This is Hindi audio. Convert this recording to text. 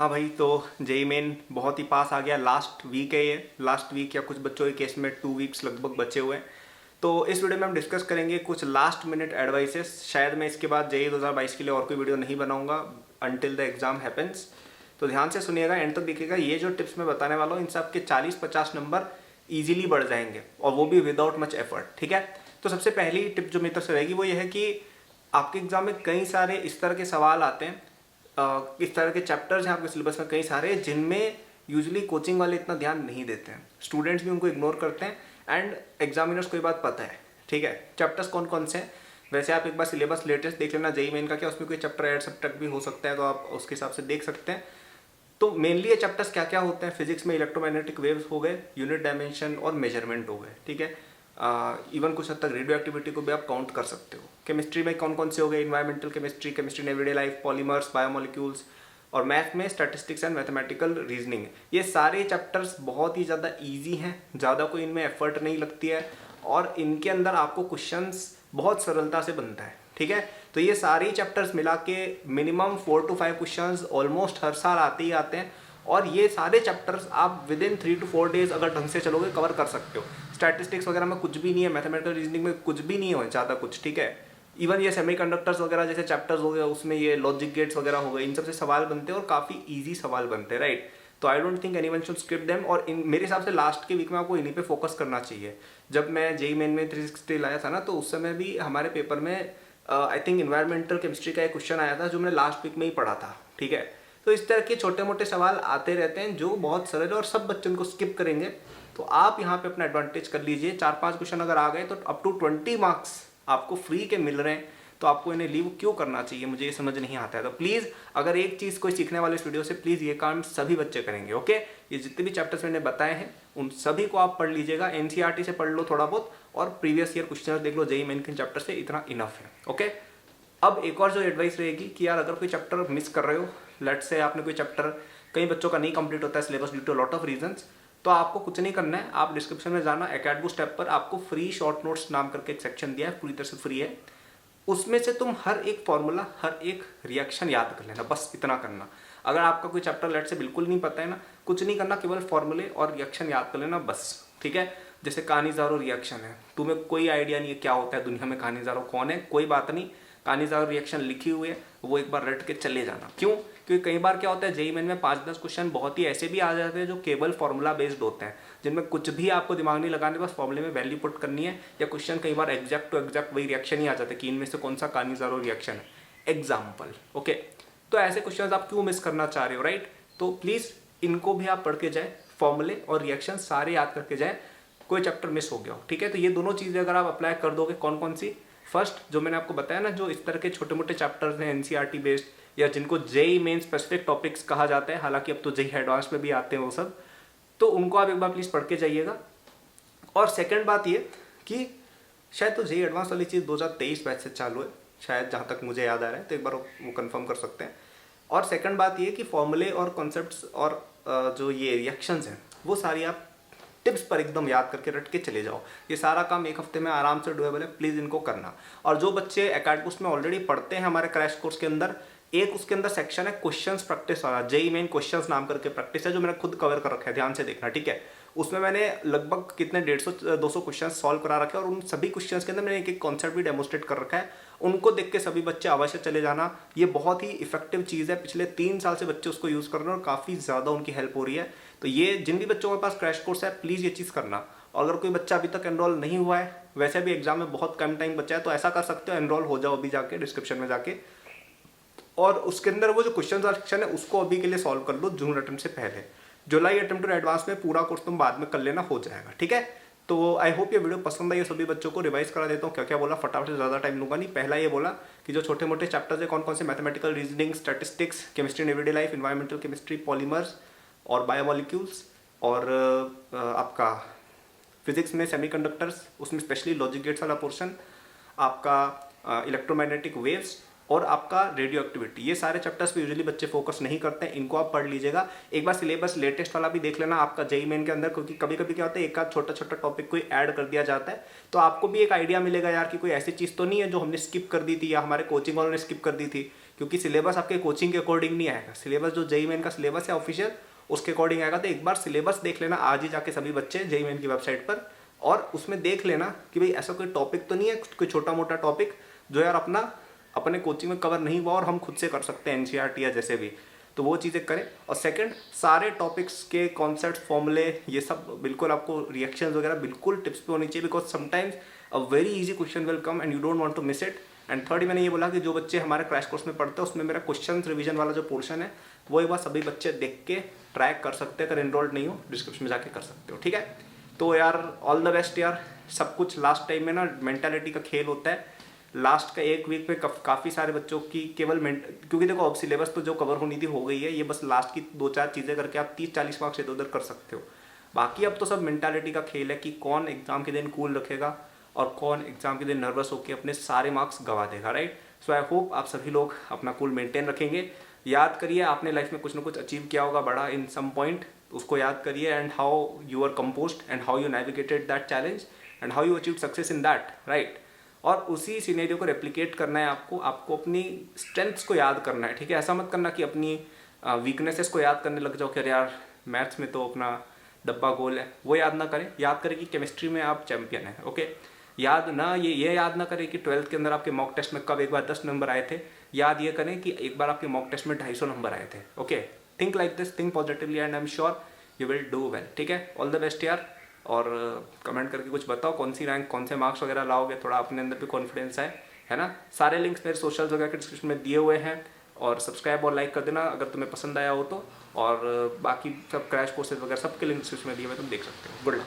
हाँ भाई, तो जेई मेन बहुत ही पास आ गया। लास्ट वीक है ये, लास्ट वीक या कुछ बच्चों के केस में 2 वीक्स लगभग बचे हुए हैं। तो इस वीडियो में हम डिस्कस करेंगे कुछ लास्ट मिनट एडवाइसेस। शायद मैं इसके बाद जेई 2022 के लिए और कोई वीडियो नहीं बनाऊंगा अंटिल द एग्जाम हैपेंस। तो ध्यान से सुनिएगा, एंड तक देखिएगा। ये जो टिप्स मैं बताने वाला हूँ इनसे आपके 40-50 नंबर ईजिली बढ़ जाएंगे, और वो भी विदाउट मच एफर्ट। ठीक है, तो सबसे पहली टिप जो मेरी तरफ से रहेगी वो ये है कि आपके एग्जाम में कई सारे इस तरह के सवाल आते हैं, इस तरह के चैप्टर्स हैं आपके सिलेबस में कई सारे, जिनमें यूजुअली कोचिंग वाले इतना ध्यान नहीं देते हैं, स्टूडेंट्स भी उनको इग्नोर करते हैं, एंड एग्जामिनर्स को ये बात पता है। ठीक है, चैप्टर्स कौन कौन से हैं? वैसे आप एक बार सिलेबस लेटेस्ट देख लेना जेई मेन का, क्या उसमें कोई चैप्टर ऐड सब्ट्रैक्ट भी हो सकता है, तो आप उसके हिसाब से देख सकते हैं। तो मेनली ये चैप्टर्स क्या क्या होते हैं? फिजिक्स में इलेक्ट्रोमैग्नेटिक वेव्स हो गए, यूनिट डायमेंशन और मेजरमेंट हो गए। ठीक है, इवन कुछ हद तक रेडियो एक्टिविटी को भी आप काउंट कर सकते हो। केमिस्ट्री में कौन कौन से हो गए? Environmental chemistry, chemistry in everyday life, polymers, biomolecules, और मैथ में स्टैटिस्टिक्स एंड मैथमेटिकल रीजनिंग। ये सारे चैप्टर्स बहुत ही ज़्यादा ईजी हैं, ज़्यादा कोई इनमें एफर्ट नहीं लगती है, और इनके अंदर आपको क्वेश्चंस बहुत सरलता से बनता है। ठीक है, तो ये सारे चैप्टर्स मिला के मिनिमम 4 to 5 क्वेश्चंस ऑलमोस्ट हर साल आते ही आते हैं, और ये सारे चैप्टर्स आप विद इन 3 to 4 डेज अगर ढंग से चलोगे कवर कर सकते हो। स्टैटिस्टिक्स वगैरह में कुछ भी नहीं है, मैथमेटिकल रीजनिंग में कुछ भी नहीं हो ज़्यादा कुछ। ठीक है, इवन ये सेमीकंडक्टर्स वगैरह जैसे चैप्टर्स हो गए, उसमें ये लॉजिक गेट्स वगैरह हो गए, इन सबसे सवाल बनते हैं और काफ़ी ईजी सवाल बनते हैं, राइट। तो I don't think anyone should skip them, और मेरे हिसाब से लास्ट के वीक में आपको इन्हीं पे फोकस करना चाहिए। जब मैं जेई मेन में 360 लाया था ना, तो उस समय भी हमारे पेपर में आई थिंक इन्वायरमेंटल केमिस्ट्री का एक क्वेश्चन आया था जो मैंने लास्ट वीक में ही पढ़ा था। ठीक है, तो इस तरह के छोटे मोटे सवाल आते रहते हैं जो बहुत सरल है और सब बच्चों को स्किप करेंगे। तो आप यहाँ पे अपना एडवांटेज कर लीजिए। 4-5 क्वेश्चन अगर आ गए तो अप टू 20 मार्क्स आपको फ्री के मिल रहे हैं, तो आपको इन्हें लीव क्यों करना चाहिए, मुझे ये समझ नहीं आता है। तो प्लीज़ अगर एक चीज़ कोई सीखने वाले इस वीडियो से, प्लीज़ ये काम सभी बच्चे करेंगे। ओके, ये जितने भी चैप्टर्स मैंने बताए हैं उन सभी को आप पढ़ लीजिएगा। एनसीईआरटी से पढ़ लो थोड़ा बहुत, और प्रीवियस ईयर क्वेश्चन देख लो जेई मेन के चैप्टर से, इतना इनफ है। ओके, अब एक और जो एडवाइस रहेगी कि यार अगर कोई चैप्टर मिस कर रहे हो, लेट्स से आपने कोई चैप्टर, कई बच्चों का नहीं कंप्लीट होता है syllabus due to lot of reasons, तो आपको कुछ नहीं करना है। आप डिस्क्रिप्शन में जाना, एकेडबूस्ट ऐप पर आपको फ्री शॉर्ट नोट्स नाम करके एक सेक्शन दिया है, पूरी तरह से फ्री है। उसमें से तुम हर एक फॉर्मूला, हर एक रिएक्शन याद कर लेना, बस इतना करना। अगर आपका कोई चैप्टर लेट से बिल्कुल नहीं पता है ना, कुछ नहीं करना, केवल फॉर्मूले और रिएक्शन याद कर लेना बस। ठीक है, जैसे कानिज़ारो रिएक्शन है, तुम्हें कोई आइडिया नहीं है क्या होता है दुनिया में, कानिज़ारो कौन है, कोई बात नहीं, कानिज़ारो रिएक्शन लिखी हुई है, वो एक बार रट के चले जाना। क्यों? क्योंकि कई बार क्या होता है जेई मेन में 5-10 क्वेश्चन बहुत ही ऐसे भी आ जाते हैं जो केवल फॉर्मूला बेस्ड होते हैं, जिनमें कुछ भी आपको दिमाग नहीं लगाने, बस फॉर्मूले में वैल्यू पुट करनी है। या क्वेश्चन कई बार एग्जैक्ट टू एग्जैक्ट वही रिएक्शन ही आ जाता है कि इनमें से कौन सा कानिज़ारो रिएक्शन है, एग्जाम्पल। ओके, तो ऐसे क्वेश्चन आप क्यों मिस करना चाह रहे हो, राइट। तो प्लीज़ इनको भी आप पढ़ के जाए, फॉर्मूले और रिएक्शन सारे याद करके जाए, कोई चैप्टर मिस हो गया हो। ठीक है, तो ये दोनों चीज़ें अगर आप अप्लाई कर दोगे, कौन कौन सी? फर्स्ट, जो मैंने आपको बताया ना, जो इस तरह के छोटे मोटे चैप्टर्स हैं एनसीईआरटी बेस्ड, या जिनको जेई मेन स्पेसिफिक टॉपिक्स कहा जाता है, हालांकि अब तो जेई एडवांस में भी आते हैं वो सब, तो उनको आप एक बार प्लीज़ पढ़ के जाइएगा। और सेकंड बात ये कि शायद तो जेई एडवांस वाली चीज़ 2023 बैच से चालू है शायद, जहाँ तक मुझे याद आ रहा है, तो एक बार वो कंफर्म कर सकते हैं। और सेकंड बात ये कि फॉर्मूले और कॉन्सेप्ट्स और जो ये रिएक्शंस हैं वो सारी आप टिप्स पर एकदम याद करके रट के चले जाओ। ये सारा काम एक हफ्ते में आराम से डुएबल है, प्लीज़ इनको करना। और जो बच्चे एकेडबूस्ट में ऑलरेडी पढ़ते हैं हमारे क्रैश कोर्स के अंदर, एक उसके अंदर सेक्शन है क्वेश्चंस प्रैक्टिस वाला, जेई मेन क्वेश्चंस नाम करके प्रैक्टिस है, जो मैंने खुद कवर कर रखा है, ध्यान से देखना। ठीक है, उसमें मैंने लगभग कितने 150-200 क्वेश्चन सॉल्व करा रखे हैं, और उन सभी क्वेश्चंस के अंदर मैंने एक एक कॉन्सेप्ट भी डेमोस्ट्रेट कर रखा है। उनको देख के सभी बच्चे अवश्य चले जाना, ये बहुत ही इफेक्टिव चीज़ है। पिछले 3 साल से बच्चे उसको यूज़ कर रहे हैं और काफ़ी ज़्यादा उनकी हेल्प हो रही है। तो ये जिन भी बच्चों के पास क्रैश कोर्स है, प्लीज़ ये चीज़ करना। और अगर कोई बच्चा अभी तक एनरोल नहीं हुआ है, वैसे भी एग्जाम में बहुत कम टाइम बचा है, तो ऐसा कर सकते हो, एनरोल हो जाओ अभी जाके डिस्क्रिप्शन में जाके, और उसके अंदर वो जो क्वेश्चन सेक्शन है उसको अभी के लिए सॉल्व कर लो जून अटेम्प्ट से पहले। जुलाई अटेम्प्ट और एडवांस में पूरा कोर्स तुम बाद में कर लेना, हो जाएगा। ठीक है, तो आई होप ये वीडियो पसंद आई सभी बच्चों को। रिवाइज करा देता हूँ क्या क्या बोला, फटाफट से, ज़्यादा टाइम लूंगा नहीं। पहला ये बोला कि जो छोटे मोटे चैप्टर्स है कौन कौन से, mathematical reasoning, statistics, chemistry in everyday life, environmental chemistry, polymers और बायोमोलिक्यूल्स, और आपका फिजिक्स में सेमीकंडक्टर्स, उसमें स्पेशली लॉजिक गेट्स वाला पोर्शन, आपका इलेक्ट्रोमैग्नेटिक वेव्स, और आपका रेडियो एक्टिविटी। ये सारे चैप्टर्स पे यूजुअली बच्चे फोकस नहीं करते हैं, इनको आप पढ़ लीजिएगा। एक बार सिलेबस लेटेस्ट वाला भी देख लेना आपका जेई मेन के अंदर, क्योंकि कभी कभी क्या होता है एक आध छोटा छोटा टॉपिक कोई ऐड कर दिया जाता है, तो आपको भी एक आइडिया मिलेगा यार कि कोई ऐसी चीज़ तो नहीं है जो हमने स्किप कर दी थी या हमारे कोचिंग वालों ने स्किप कर दी थी। क्योंकि सिलेबस आपके कोचिंग के अकॉर्डिंग नहीं आएगा। सिलेबस जो जेईई मेन का सिलेबस है ऑफिशियल, उसके अकॉर्डिंग आएगा। तो एक बार सिलेबस देख लेना आज ही जाके सभी बच्चे जेईई मेन की वेबसाइट पर, और उसमें देख लेना कि भाई ऐसा कोई टॉपिक तो नहीं है, कोई छोटा मोटा टॉपिक जो यार अपने कोचिंग में कवर नहीं हुआ और हम खुद से कर सकते हैं एनसीईआरटी या जैसे भी, तो वो चीज़ें करें। और सेकंड, सारे टॉपिक्स के कॉन्सेप्ट, फॉर्मूले, ये सब बिल्कुल आपको रिएक्शंस वगैरह बिल्कुल टिप्स पे होनी चाहिए, because sometimes a very easy question will come and you don't want to miss it. And third, मैंने ये बोला कि जो बच्चे हमारे क्रैश कोर्स में पढ़ते हैं उसमें मेरा क्वेश्चन रिवीजन वाला जो पोर्शन है वो एक बार सभी बच्चे देख के ट्रैक कर सकते हैं। अगर एनरोल्ड नहीं हो डिस्क्रिप्शन में जाके कर सकते हो, ठीक है। तो यार ऑल द बेस्ट यार। सब कुछ लास्ट टाइम में ना मेंटालिटी का खेल होता है। लास्ट का एक वीक में काफ़ी सारे बच्चों की केवल क्योंकि देखो अब सिलेबस तो जो कवर होनी थी हो गई है, ये बस लास्ट की 2-4 चीज़ें करके आप 30-40 मार्क्स इधर उधर कर सकते हो। बाकी अब तो सब मेंटालिटी का खेल है कि कौन एग्जाम के दिन कूल रखेगा और कौन एग्जाम के दिन नर्वस होकर अपने सारे मार्क्स गवा देगा, राइट। सो आई होप आप सभी लोग अपना कूल मेंटेन रखेंगे। याद करिए आपने लाइफ में कुछ ना कुछ अचीव किया होगा बड़ा इन सम पॉइंट, उसको याद करिए, and how you are composed and how you navigated that challenge and how you achieve success in that, right. और उसी सिनेरियो को रेप्लिकेट करना है आपको अपनी स्ट्रेंथ्स को याद करना है, ठीक है। ऐसा मत करना कि अपनी वीकनेसेस को याद करने लग जाओ कि अरे यार मैथ्स में तो अपना डब्बा गोल है, वो याद ना करें। याद करें कि केमिस्ट्री में आप चैंपियन हैं, ओके। याद ना ये याद ना करें कि 12th के अंदर आपके मॉक टेस्ट में कब एक बार 10 नंबर आए थे। याद ये करें कि एक बार आपके मॉक टेस्ट में 250 नंबर आए थे, okay. Think like this, think positively and I am sure you will do well, ठीक है। ऑल द बेस्ट यार। और कमेंट करके कुछ बताओ कौन सी रैंक, कौन से मार्क्स वगैरह लाओगे, थोड़ा अपने अंदर भी कॉन्फिडेंस है ना। सारे लिंक्स मेरे सोशल्स वगैरह के डिस्क्रिप्शन में दिए हुए हैं, और सब्सक्राइब और लाइक कर देना अगर तुम्हें पसंद आया हो तो। और बाकी सब क्रैश कोर्सेज वगैरह सबके लिंक डिस्क्रिप्शन में दिए हुए, तुम देख सकते हो। Good luck.